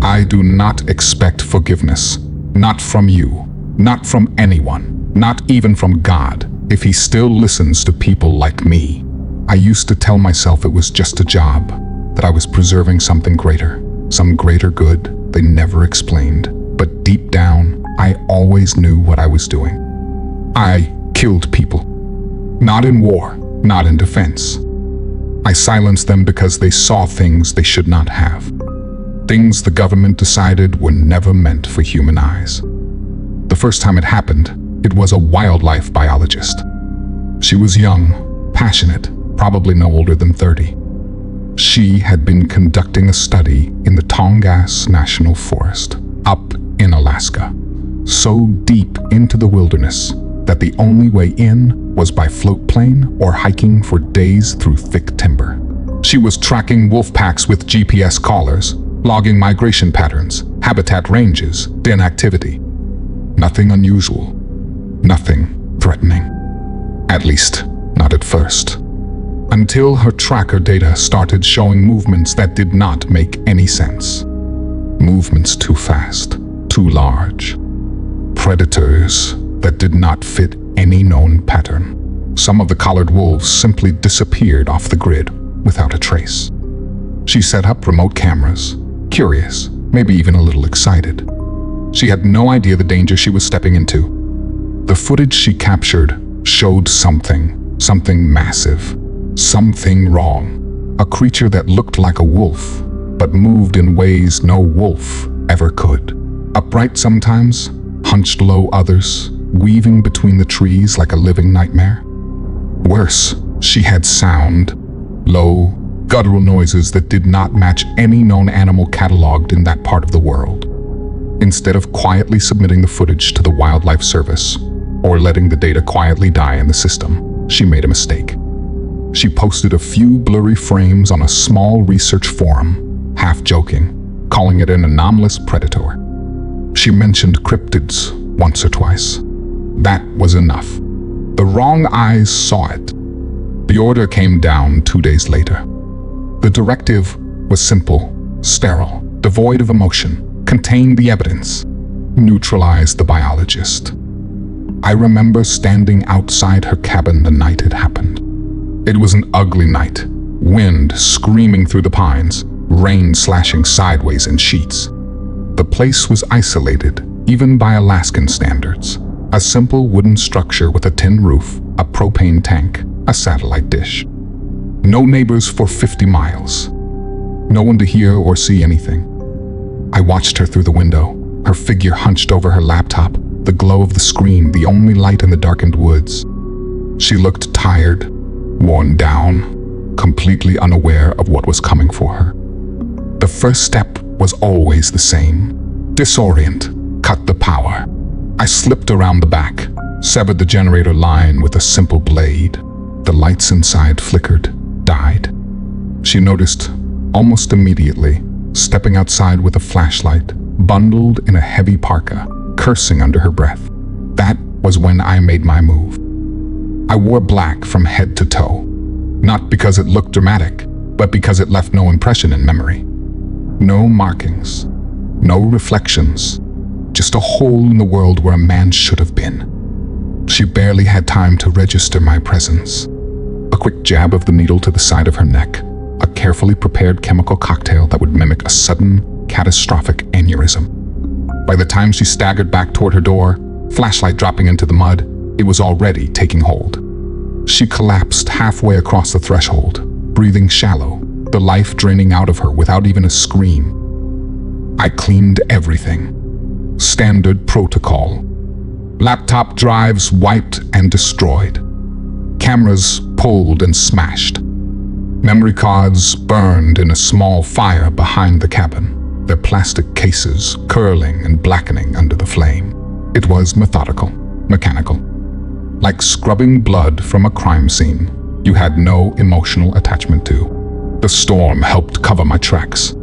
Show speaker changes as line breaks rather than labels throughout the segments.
I do not expect forgiveness. Not from you. Not from anyone. Not even from God, if he still listens to people like me. I used to tell myself it was just a job, that I was preserving something greater, some greater good they never explained. But deep down, I always knew what I was doing. I killed people. Not in war, not in defense. I silenced them because they saw things they should not have. Things the government decided were never meant for human eyes. The first time it happened, it was a wildlife biologist. She was young, passionate, probably no older than 30. She had been conducting a study in the Tongass National Forest, up in Alaska, so deep into the wilderness that the only way in was by float plane or hiking for days through thick timber. She was tracking wolf packs with GPS collars, logging migration patterns, habitat ranges, den activity. Nothing unusual, nothing threatening. At least, not at first. Until her tracker data started showing movements that did not make any sense. Movements too fast, too large. Predators that did not fit any known pattern. Some of the collared wolves simply disappeared off the grid without a trace. She set up remote cameras, curious, maybe even a little excited. She had no idea the danger she was stepping into. The footage she captured showed something massive, something wrong. A creature that looked like a wolf, but moved in ways no wolf ever could. Upright sometimes, hunched low others, weaving between the trees like a living nightmare. Worse, she had sound, low, guttural noises that did not match any known animal cataloged in that part of the world. Instead of quietly submitting the footage to the Wildlife Service, or letting the data quietly die in the system, she made a mistake. She posted a few blurry frames on a small research forum, half joking, calling it an anomalous predator. She mentioned cryptids once or twice. That was enough. The wrong eyes saw it. The order came down 2 days later. The directive was simple, sterile, devoid of emotion, contained the evidence, neutralized the biologist. I remember standing outside her cabin the night it happened. It was an ugly night, wind screaming through the pines, rain slashing sideways in sheets. The place was isolated, even by Alaskan standards. A simple wooden structure with a tin roof, a propane tank, a satellite dish. No neighbors for 50 miles. No one to hear or see anything. I watched her through the window, her figure hunched over her laptop, the glow of the screen the only light in the darkened woods. She looked tired, worn down, completely unaware of what was coming for her. The first step was always the same. Disorient, cut the power. I slipped around the back, severed the generator line with a simple blade. The lights inside flickered, died. She noticed almost immediately, stepping outside with a flashlight, bundled in a heavy parka, cursing under her breath. That was when I made my move. I wore black from head to toe, not because it looked dramatic, but because it left no impression in memory. No markings, no reflections, just a hole in the world where a man should have been. She barely had time to register my presence. A quick jab of the needle to the side of her neck, a carefully prepared chemical cocktail that would mimic a sudden, catastrophic aneurysm. By the time she staggered back toward her door, flashlight dropping into the mud, it was already taking hold. She collapsed halfway across the threshold, breathing shallow, the life draining out of her without even a scream. I cleaned everything. Standard protocol. Laptop drives wiped and destroyed. Cameras pulled and smashed. Memory cards burned in a small fire behind the cabin, their plastic cases curling and blackening under the flame. It was methodical, mechanical. Like scrubbing blood from a crime scene you had no emotional attachment to. The storm helped cover my tracks.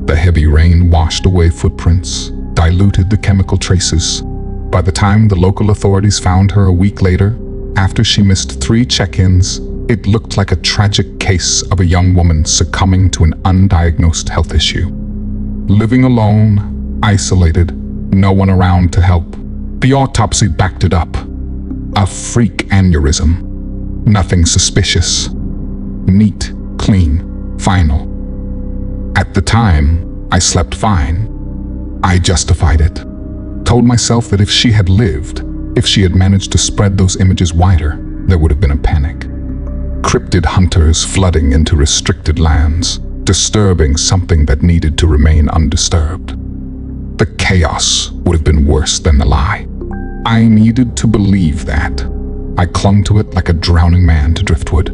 The heavy rain washed away footprints, diluted the chemical traces. By the time the local authorities found her a week later, after she missed 3 check-ins, it looked like a tragic case of a young woman succumbing to an undiagnosed health issue. Living alone, isolated, no one around to help. The autopsy backed it up. A freak aneurysm. Nothing suspicious. Neat, clean, final. At the time, I slept fine. I justified it. Told myself that if she had lived, if she had managed to spread those images wider, there would have been a panic. Cryptid hunters flooding into restricted lands, disturbing something that needed to remain undisturbed. The chaos would have been worse than the lie. I needed to believe that. I clung to it like a drowning man to driftwood.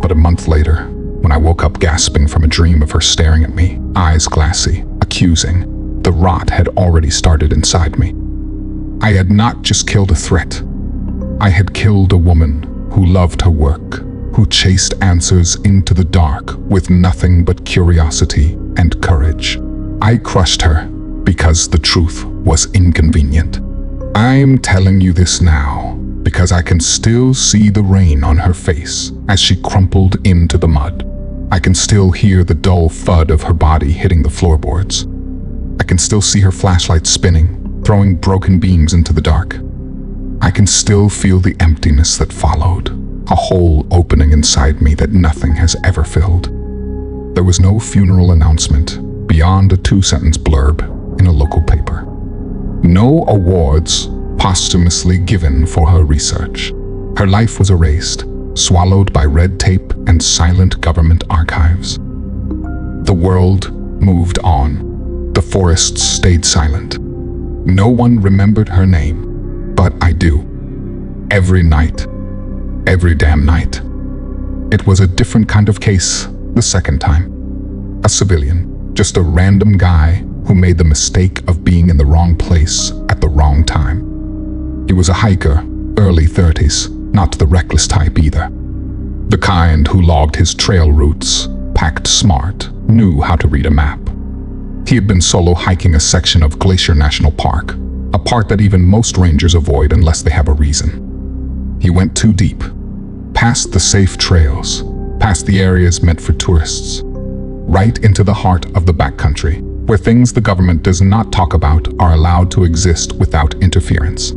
But a month later, when I woke up gasping from a dream of her staring at me, eyes glassy, accusing, the rot had already started inside me. I had not just killed a threat. I had killed a woman who loved her work, who chased answers into the dark with nothing but curiosity and courage. I crushed her because the truth was inconvenient. I'm telling you this now because I can still see the rain on her face as she crumpled into the mud. I can still hear the dull thud of her body hitting the floorboards. I can still see her flashlight spinning, throwing broken beams into the dark. I can still feel the emptiness that followed, a hole opening inside me that nothing has ever filled. There was no funeral announcement beyond a 2-sentence blurb in a local paper. No awards posthumously given for her research. Her life was erased, swallowed by red tape and silent government archives. The world moved on. The forests stayed silent. No one remembered her name, but I do. Every night. Every damn night. It was a different kind of case the second time. A civilian, just a random guy who made the mistake of being in the wrong place at the wrong time. He was a hiker, early 30s, not the reckless type either. The kind who logged his trail routes, packed smart, knew how to read a map. He had been solo hiking a section of Glacier National Park, a part that even most rangers avoid unless they have a reason. He went too deep, past the safe trails, past the areas meant for tourists, right into the heart of the backcountry, where things the government does not talk about are allowed to exist without interference.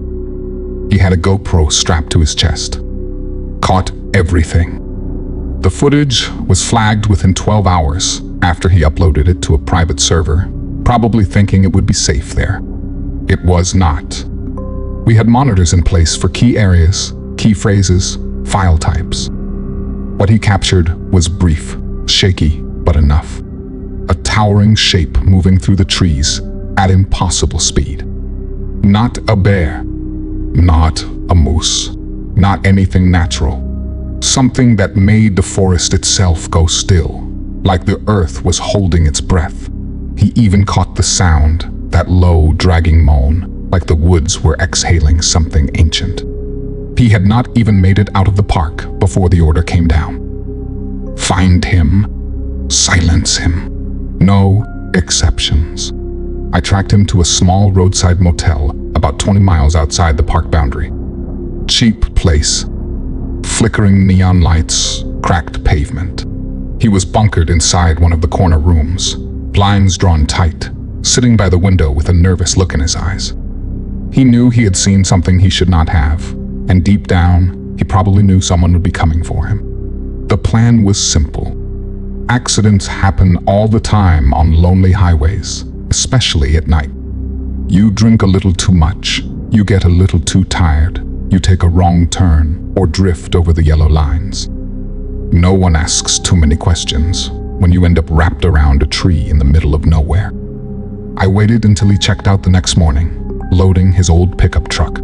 He had a GoPro strapped to his chest. Caught everything. The footage was flagged within 12 hours after he uploaded it to a private server, probably thinking it would be safe there. It was not. We had monitors in place for key areas, key phrases, file types. What he captured was brief, shaky, but enough. A towering shape moving through the trees at impossible speed. Not a bear. Not a moose. Not anything natural. Something that made the forest itself go still, like the earth was holding its breath. He even caught the sound, that low, dragging moan, like the woods were exhaling something ancient. He had not even made it out of the park before the order came down. Find him. Silence him. No exceptions. I tracked him to a small roadside motel about 20 miles outside the park boundary. Cheap place. Flickering neon lights, cracked pavement. He was bunkered inside one of the corner rooms, blinds drawn tight, sitting by the window with a nervous look in his eyes. He knew he had seen something he should not have, and deep down, he probably knew someone would be coming for him. The plan was simple. Accidents happen all the time on lonely highways, especially at night. You drink a little too much, you get a little too tired, you take a wrong turn or drift over the yellow lines. No one asks too many questions when you end up wrapped around a tree in the middle of nowhere. I waited until he checked out the next morning, loading his old pickup truck.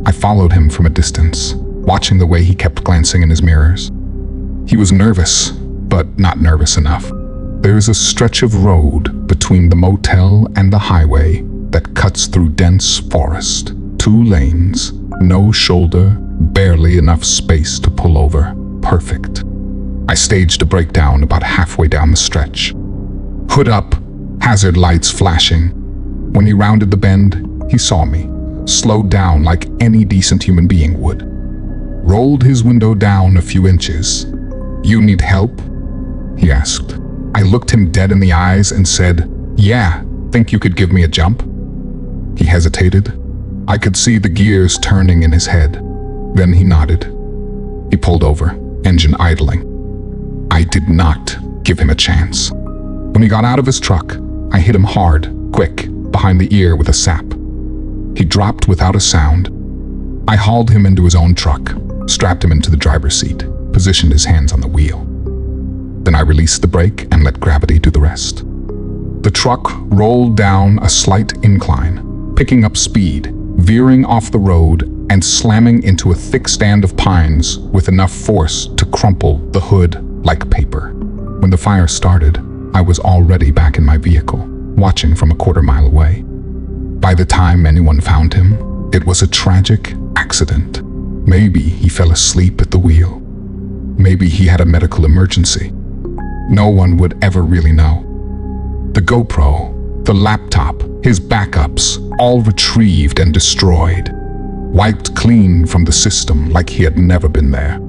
I followed him from a distance, watching the way he kept glancing in his mirrors. He was nervous, but not nervous enough. There's a stretch of road between the motel and the highway that cuts through dense forest. 2 lanes, no shoulder, barely enough space to pull over. Perfect. I staged a breakdown about halfway down the stretch. Hood up, hazard lights flashing. When he rounded the bend, he saw me, slowed down like any decent human being would. Rolled his window down a few inches. "You need help?" he asked. I looked him dead in the eyes and said, Yeah, think you could give me a jump? He hesitated. I could see the gears turning in his head. Then he nodded. He pulled over, engine idling. I did not give him a chance. When he got out of his truck, I hit him hard, quick, behind the ear with a sap. He dropped without a sound. I hauled him into his own truck, strapped him into the driver's seat, positioned his hands on the wheel. Then I released the brake and let gravity do the rest. The truck rolled down a slight incline, picking up speed, veering off the road and slamming into a thick stand of pines with enough force to crumple the hood like paper. When the fire started, I was already back in my vehicle, watching from a quarter-mile away. By the time anyone found him, it was a tragic accident. Maybe he fell asleep at the wheel. Maybe he had a medical emergency. No one would ever really know. The GoPro, the laptop, his backups, all retrieved and destroyed. Wiped clean from the system like he had never been there.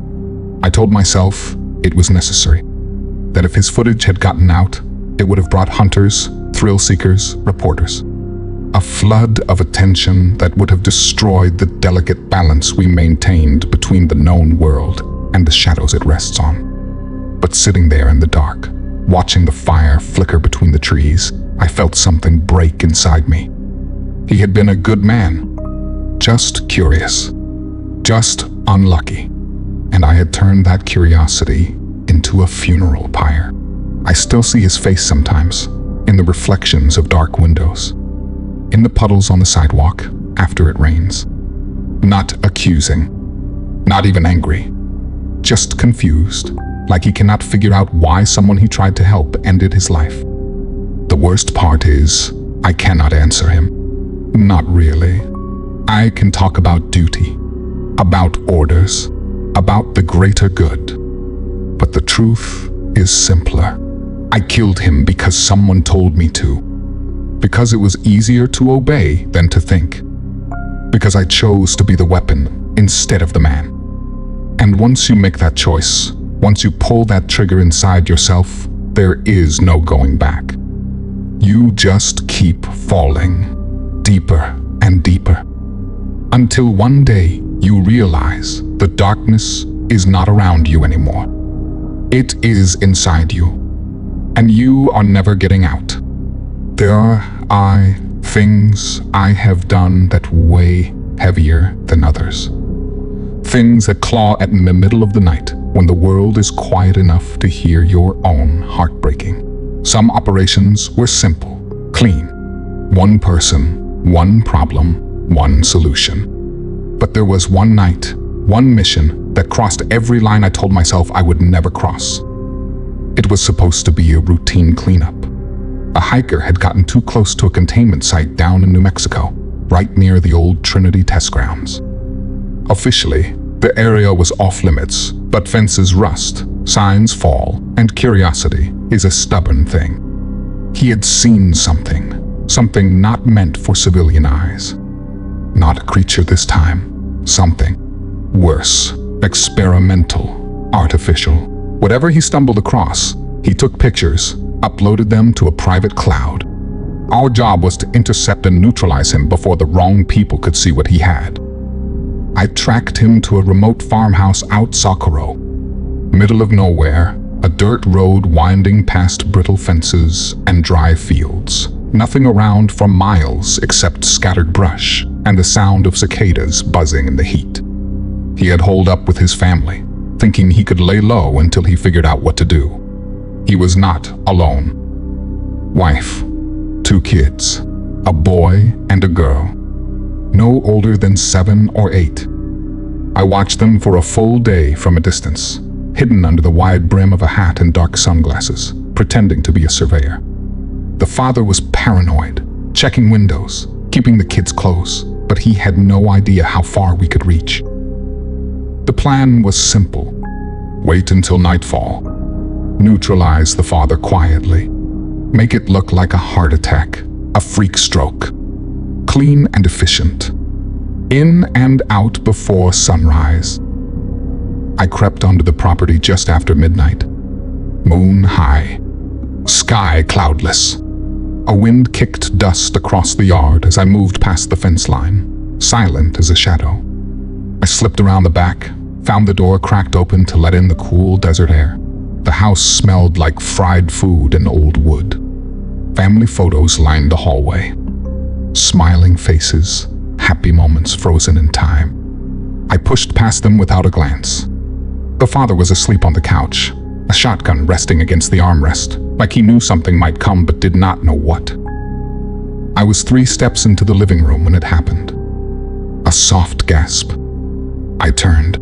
I told myself it was necessary. That if his footage had gotten out, it would have brought hunters, thrill seekers, reporters. A flood of attention that would have destroyed the delicate balance we maintained between the known world and the shadows it rests on. But sitting there in the dark, watching the fire flicker between the trees, I felt something break inside me. He had been a good man, just curious, just unlucky, and I had turned that curiosity into a funeral pyre. I still see his face sometimes, in the reflections of dark windows, in the puddles on the sidewalk after it rains. Not accusing, not even angry, just confused, like he cannot figure out why someone he tried to help ended his life. The worst part is, I cannot answer him. Not really. I can talk about duty, about orders, about the greater good. But the truth is simpler. I killed him because someone told me to. Because it was easier to obey than to think. Because I chose to be the weapon instead of the man. And once you make that choice, once you pull that trigger inside yourself, there is no going back. You just keep falling, deeper and deeper, until one day you realize the darkness is not around you anymore. It is inside you, and you are never getting out. There are things I have done that weigh heavier than others. Things that claw in the middle of the night when the world is quiet enough to hear your own heartbreaking. Some operations were simple, clean. One person, one problem, one solution. But there was one night, one mission that crossed every line I told myself I would never cross. It was supposed to be a routine cleanup. A hiker had gotten too close to a containment site down in New Mexico, right near the old Trinity test grounds. Officially, the area was off limits, but fences rust, signs fall, and curiosity is a stubborn thing. He had seen something not meant for civilian eyes. Not a creature this time, something worse, experimental, artificial. Whatever he stumbled across, he took pictures, uploaded them to a private cloud. Our job was to intercept and neutralize him before the wrong people could see what he had. I tracked him to a remote farmhouse out Socorro. Middle of nowhere, a dirt road winding past brittle fences and dry fields. Nothing around for miles except scattered brush and the sound of cicadas buzzing in the heat. He had holed up with his family, thinking he could lay low until he figured out what to do. He was not alone. Wife, 2 kids, a boy and a girl, no older than 7 or 8. I watched them for a full day from a distance, hidden under the wide brim of a hat and dark sunglasses, pretending to be a surveyor. The father was paranoid, checking windows, keeping the kids close, but he had no idea how far we could reach. The plan was simple. Wait until nightfall. Neutralize the father quietly. Make it look like a heart attack, a freak stroke. Clean and efficient. In and out before sunrise. I crept onto the property just after midnight. Moon high. Sky cloudless. A wind kicked dust across the yard as I moved past the fence line, silent as a shadow. I slipped around the back, found the door cracked open to let in the cool desert air. The house smelled like fried food and old wood. Family photos lined the hallway. Smiling faces, happy moments frozen in time. I pushed past them without a glance. The father was asleep on the couch, a shotgun resting against the armrest, like he knew something might come but did not know what. I was 3 steps into the living room when it happened. A soft gasp. I turned.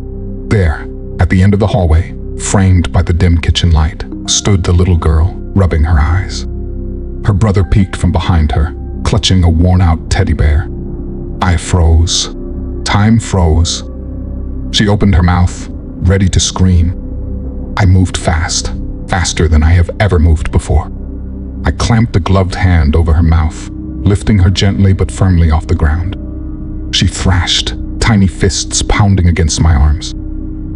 There, at the end of the hallway, framed by the dim kitchen light, stood the little girl, rubbing her eyes. Her brother peeked from behind her, clutching a worn-out teddy bear. I froze. Time froze. She opened her mouth, ready to scream. I moved fast, faster than I have ever moved before. I clamped a gloved hand over her mouth, lifting her gently but firmly off the ground. She thrashed, tiny fists pounding against my arms.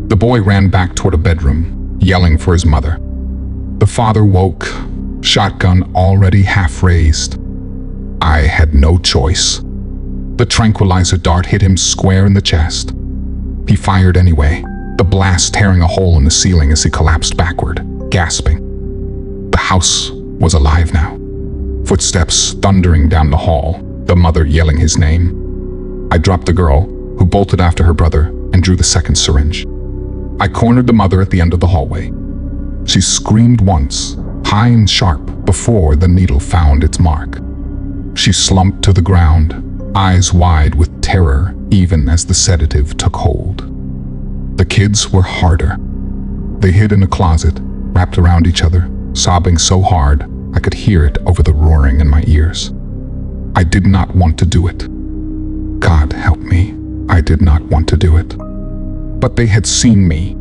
The boy ran back toward a bedroom, yelling for his mother. The father woke, shotgun already half raised. I had no choice. The tranquilizer dart hit him square in the chest. He fired anyway, the blast tearing a hole in the ceiling as he collapsed backward, gasping. The house was alive now. Footsteps thundering down the hall, the mother yelling his name. I dropped the girl, who bolted after her brother, and drew the second syringe. I cornered the mother at the end of the hallway. She screamed once, high and sharp, before the needle found its mark. She slumped to the ground, eyes wide with terror even as the sedative took hold. The kids were harder. They hid in a closet, wrapped around each other, sobbing so hard I could hear it over the roaring in my ears. I did not want to do it. God help me, I did not want to do it. But they had seen me,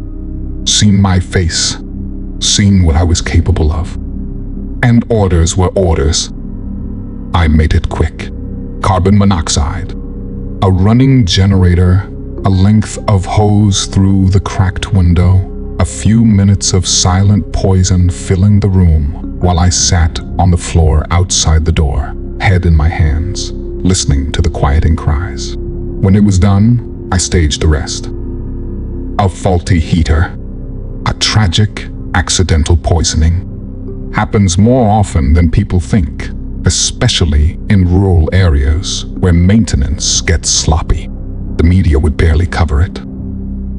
seen my face, seen what I was capable of. And orders were orders. I made it quick. Carbon monoxide. A running generator, a length of hose through the cracked window, a few minutes of silent poison filling the room while I sat on the floor outside the door, head in my hands, listening to the quieting cries. When it was done, I staged the rest. A faulty heater. A tragic, accidental poisoning. Happens more often than people think, especially in rural areas where maintenance gets sloppy. The media would barely cover it.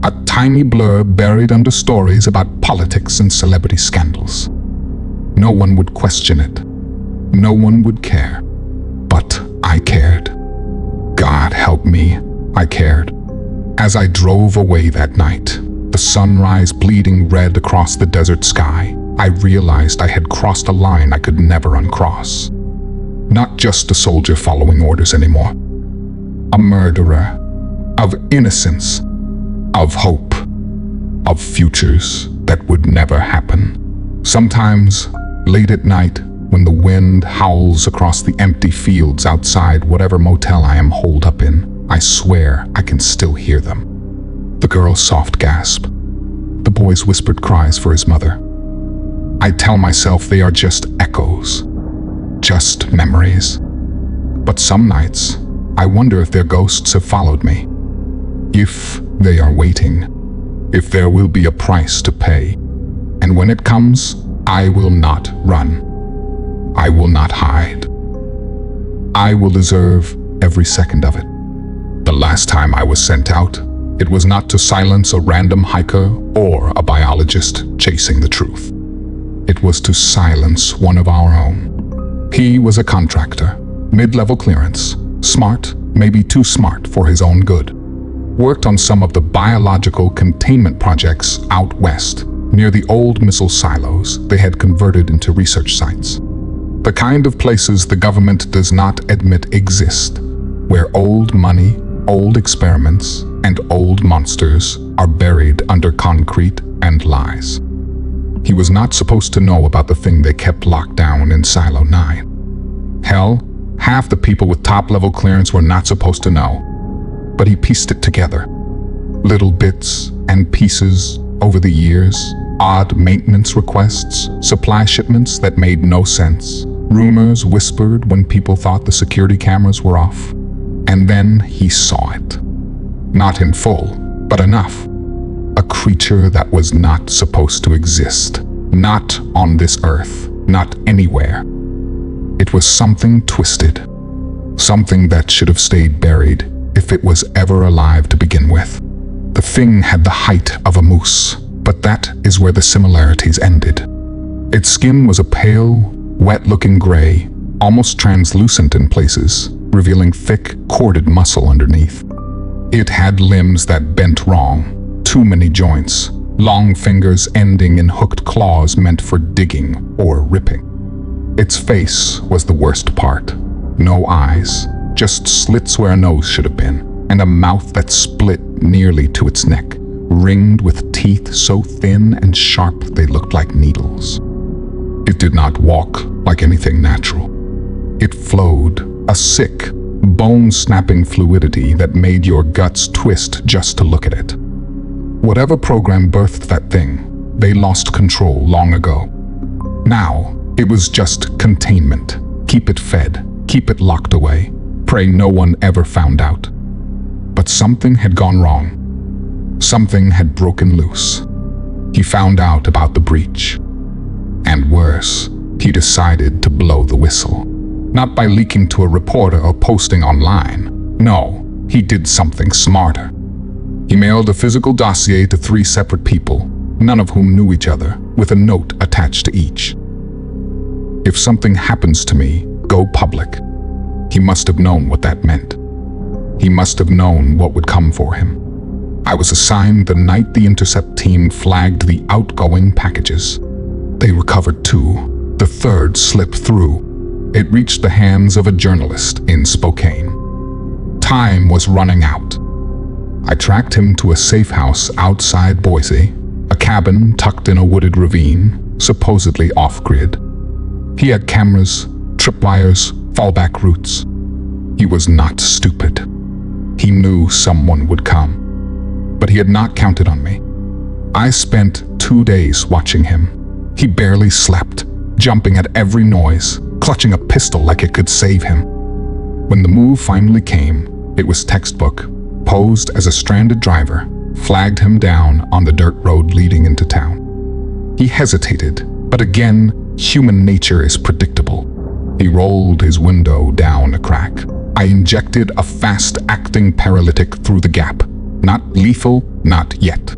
A tiny blur buried under stories about politics and celebrity scandals. No one would question it. No one would care. But I cared. God help me, I cared. As I drove away that night, the sunrise bleeding red across the desert sky, I realized I had crossed a line I could never uncross. Not just a soldier following orders anymore. A murderer. Of innocence. Of hope. Of futures that would never happen. Sometimes, late at night, when the wind howls across the empty fields outside whatever motel I am holed up in, I swear I can still hear them. The girl's soft gasp. The boy's whispered cries for his mother. I tell myself they are just echoes. Just memories. But some nights, I wonder if their ghosts have followed me. If they are waiting. If there will be a price to pay. And when it comes, I will not run. I will not hide. I will deserve every second of it. The last time I was sent out, it was not to silence a random hiker or a biologist chasing the truth. It was to silence one of our own. He was a contractor, mid-level clearance, smart, maybe too smart for his own good. Worked on some of the biological containment projects out west, near the old missile silos they had converted into research sites. The kind of places the government does not admit exist, where old money, old experiments, and old monsters are buried under concrete and lies. He was not supposed to know about the thing they kept locked down in Silo 9. Hell, half the people with top-level clearance were not supposed to know. But he pieced it together. Little bits and pieces over the years, odd maintenance requests, supply shipments that made no sense. Rumors whispered when people thought the security cameras were off. And then he saw it. Not in full, but enough. A creature that was not supposed to exist. Not on this earth, not anywhere. It was something twisted. Something that should have stayed buried if it was ever alive to begin with. The thing had the height of a moose, but that is where the similarities ended. Its skin was a pale, wet-looking gray, almost translucent in places, revealing thick, corded muscle underneath. It had limbs that bent wrong, too many joints, long fingers ending in hooked claws meant for digging or ripping. Its face was the worst part. No eyes, just slits where a nose should have been, and a mouth that split nearly to its neck, ringed with teeth so thin and sharp they looked like needles. It did not walk like anything natural. It flowed, a sick, bone-snapping fluidity that made your guts twist just to look at it. Whatever program birthed that thing, they lost control long ago. Now, it was just containment. Keep it fed, keep it locked away, pray no one ever found out. But something had gone wrong. Something had broken loose. He found out about the breach. And worse, he decided to blow the whistle. Not by leaking to a reporter or posting online. No, he did something smarter. He mailed a physical dossier to 3 separate people, none of whom knew each other, with a note attached to each. If something happens to me, go public. He must have known what that meant. He must have known what would come for him. I was assigned the night the intercept team flagged the outgoing packages. They recovered 2. The 3rd slipped through. It reached the hands of a journalist in Spokane. Time was running out. I tracked him to a safe house outside Boise, a cabin tucked in a wooded ravine, supposedly off-grid. He had cameras, tripwires, fallback routes. He was not stupid. He knew someone would come. But he had not counted on me. I spent 2 days watching him. He barely slept, jumping at every noise, clutching a pistol like it could save him. When the move finally came, it was textbook. Posed as a stranded driver, flagged him down on the dirt road leading into town. He hesitated, but again, human nature is predictable. He rolled his window down a crack. I injected a fast-acting paralytic through the gap. Not lethal, not yet.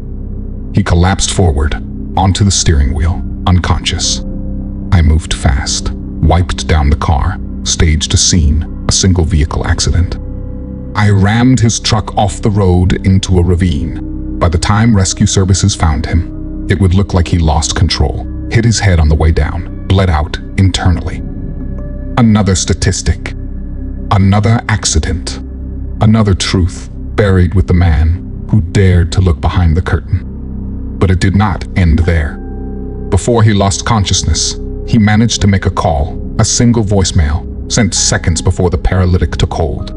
He collapsed forward, onto the steering wheel, unconscious. I moved fast, wiped down the car, staged a scene, a single vehicle accident. I rammed his truck off the road into a ravine. By the time rescue services found him, it would look like he lost control, hit his head on the way down, bled out internally. Another statistic. Another accident. Another truth buried with the man who dared to look behind the curtain. But it did not end there. Before he lost consciousness, he managed to make a call, a single voicemail, sent seconds before the paralytic took hold.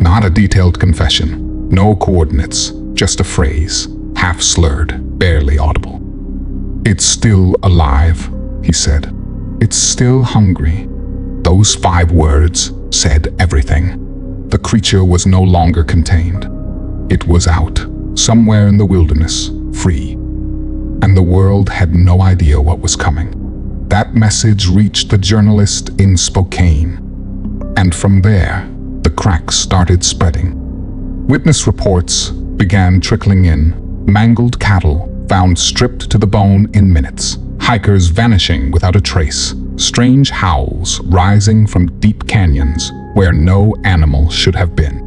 Not a detailed confession, no coordinates, just a phrase, half slurred, barely audible. "It's still alive," he said. "It's still hungry." Those 5 words said everything. The creature was no longer contained. It was out, somewhere in the wilderness, free. And the world had no idea what was coming. That message reached the journalist in Spokane. And from there, the cracks started spreading. Witness reports began trickling in. Mangled cattle found stripped to the bone in minutes. Hikers vanishing without a trace. Strange howls rising from deep canyons where no animal should have been.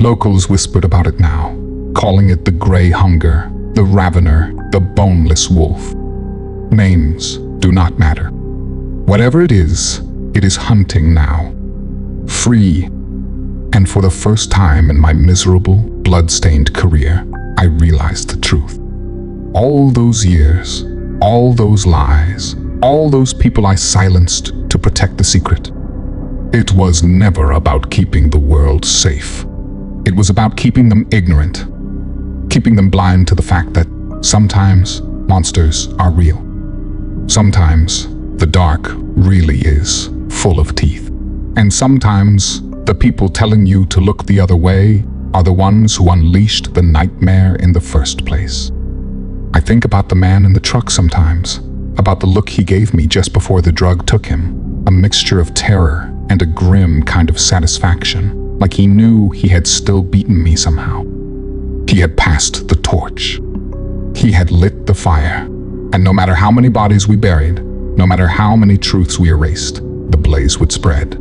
Locals whispered about it now, calling it the gray hunger, the ravener, the boneless wolf. Names do not matter. Whatever it is hunting now. Free. And for the first time in my miserable, blood-stained career, I realized the truth. All those years, all those lies, all those people I silenced to protect the secret. It was never about keeping the world safe. It was about keeping them ignorant, keeping them blind to the fact that sometimes monsters are real. Sometimes the dark really is full of teeth. And sometimes the people telling you to look the other way are the ones who unleashed the nightmare in the first place. I think about the man in the truck sometimes, about the look he gave me just before the drug took him, a mixture of terror and a grim kind of satisfaction, like he knew he had still beaten me somehow. He had passed the torch. He had lit the fire, and no matter how many bodies we buried, no matter how many truths we erased, the blaze would spread.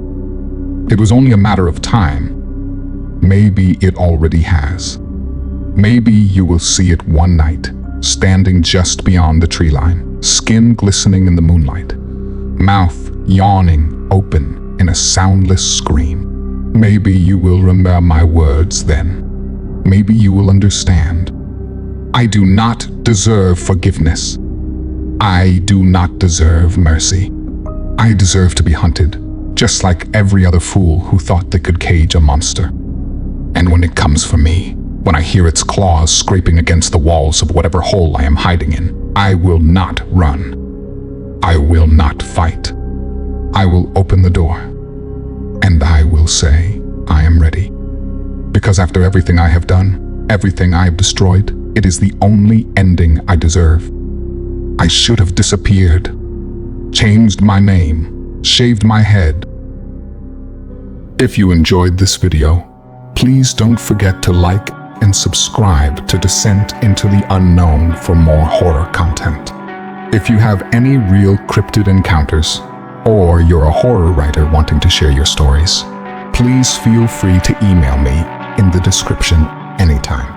It was only a matter of time. Maybe it already has. Maybe you will see it one night, standing just beyond the tree line, skin glistening in the moonlight, mouth yawning open in a soundless scream. Maybe you will remember my words then. Maybe you will understand. I do not deserve forgiveness. I do not deserve mercy. I deserve to be hunted, just like every other fool who thought they could cage a monster. And when it comes for me, when I hear its claws scraping against the walls of whatever hole I am hiding in, I will not run. I will not fight. I will open the door, and I will say, I am ready. Because after everything I have done, everything I have destroyed, it is the only ending I deserve. I should have disappeared, changed my name, shaved my head. If you enjoyed this video, please don't forget to like and subscribe to Descent into the Unknown for more horror content. If you have any real cryptid encounters, or you're a horror writer wanting to share your stories, please feel free to email me in the description anytime.